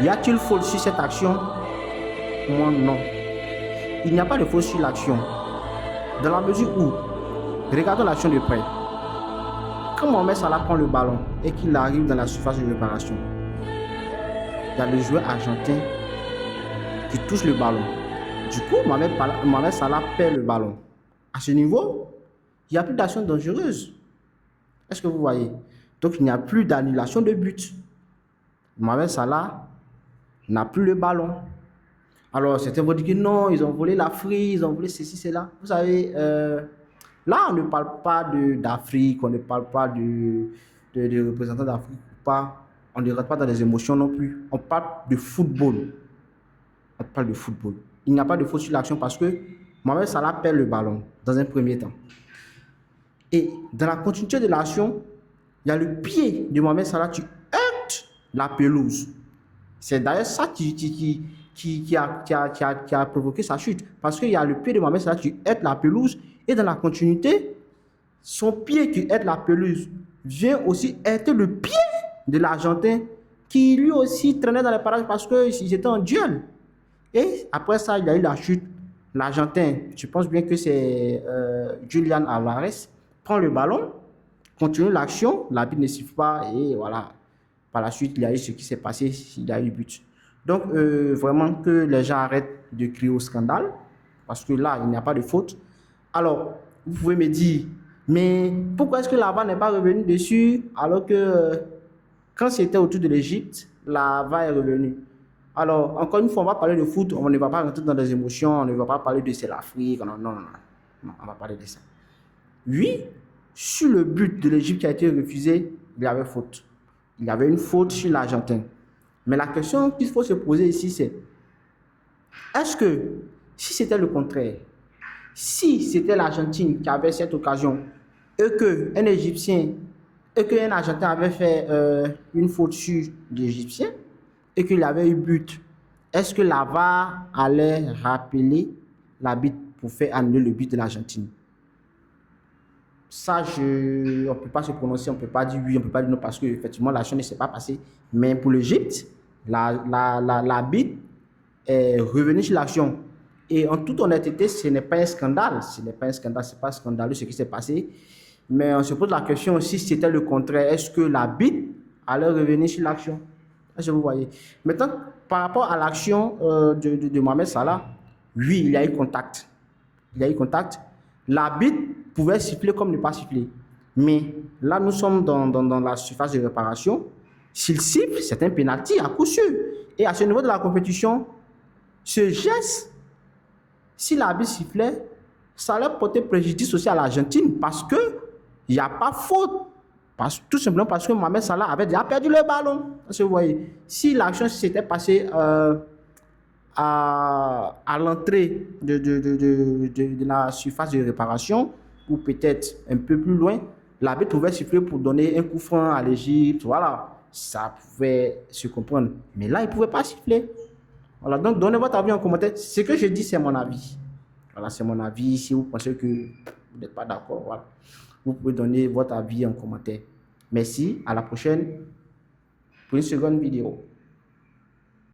Y a-t-il faute sur cette action? Pour moi, non. Il n'y a pas de faute sur l'action. Dans la mesure où, regardons l'action de près. Quand Mohamed Salah prend le ballon et qu'il arrive dans la surface de réparation, il y a le joueur argentin qui touche le ballon. Du coup, Mohamed Salah perd le ballon. À ce niveau, il n'y a plus d'action dangereuse. Est-ce que vous voyez? Donc, il n'y a plus d'annulation de but. Mohamed Salah n'a plus le ballon. Alors, certains vont dire que non, ils ont volé l'Afrique, ils ont volé ceci, cela. Vous savez, là, on ne parle pas d'Afrique, on ne parle pas de représentants d'Afrique. On ne rentre pas dans les émotions non plus. On parle de football. On parle de football. Il n'y a pas de faute sur l'action parce que Mohamed Salah perd le ballon dans un premier temps. Et dans la continuité de l'action, il y a le pied de Mohamed Salah qui heurte la pelouse. C'est d'ailleurs ça qui a provoqué sa chute. Parce qu'il y a le pied de Mohamed Salah qui heurte la pelouse et dans la continuité, son pied qui heurte la pelouse vient aussi heurter le pied de l'Argentin qui lui aussi traînait dans les parages parce qu'ils étaient en duel. Et après ça, il y a eu la chute. L'Argentin, je pense bien que c'est Julian Alvarez, prend le ballon, continue l'action, l'arbitre ne siffle pas et voilà. Par la suite, il y a eu ce qui s'est passé, il y a eu but. Donc, vraiment que les gens arrêtent de crier au scandale parce que là, il n'y a pas de faute. Alors, vous pouvez me dire, mais pourquoi est-ce que la VAR n'est pas revenue dessus alors que quand c'était autour de l'Égypte, la VAR est revenue? Alors, encore une fois, on va parler de foot, on ne va pas rentrer dans des émotions, on ne va pas parler de c'est l'Afrique, non, on va parler de ça. Oui, sur le but de l'Égypte qui a été refusé, il y avait faute. Il y avait une faute sur l'Argentin. Mais la question qu'il faut se poser ici, c'est est-ce que si c'était le contraire, si c'était l'Argentine qui avait cette occasion et qu'un Égyptien et qu'un Argentin avait fait une faute sur l'Égyptien et qu'il avait eu but, est-ce que la VAR allait rappeler l'arbitre pour faire annuler le but de l'Argentine? Ça, on ne peut pas se prononcer, on ne peut pas dire oui, on ne peut pas dire non parce qu'effectivement l'action ne s'est pas passée. Mais pour l'Égypte, l'arbitre est revenu sur l'action. Et en toute honnêteté, ce n'est pas un scandale. Ce n'est pas un scandale, ce n'est pas scandaleux ce qui s'est passé. Mais on se pose la question si c'était le contraire, est-ce que l'arbitre allait revenir sur l'action? Est-ce que vous voyez? Maintenant, par rapport à l'action de Mohamed Salah, oui, il y a eu contact. Il y a eu contact. L'arbitre pouvait siffler comme ne pas siffler. Mais là, nous sommes dans la surface de réparation. S'il siffle, c'est un pénalty à coup sûr. Et à ce niveau de la compétition, ce geste, si l'arbitre sifflait, ça allait porter préjudice aussi à l'Argentine parce qu'il n'y a pas faute. Tout simplement parce que Mohamed Salah avait déjà perdu le ballon. Vous voyez, si l'action s'était passée à l'entrée de la surface de réparation, ou peut-être un peu plus loin, l'arbitre pouvait siffler pour donner un coup franc à l'Égypte. Voilà, ça pouvait se comprendre. Mais là, il ne pouvait pas siffler. Voilà, donc donnez votre avis en commentaire. Ce que je dis, c'est mon avis. Voilà, c'est mon avis. Si vous pensez que vous n'êtes pas d'accord, voilà, vous pouvez donner votre avis en commentaire. Merci, à la prochaine pour une seconde vidéo.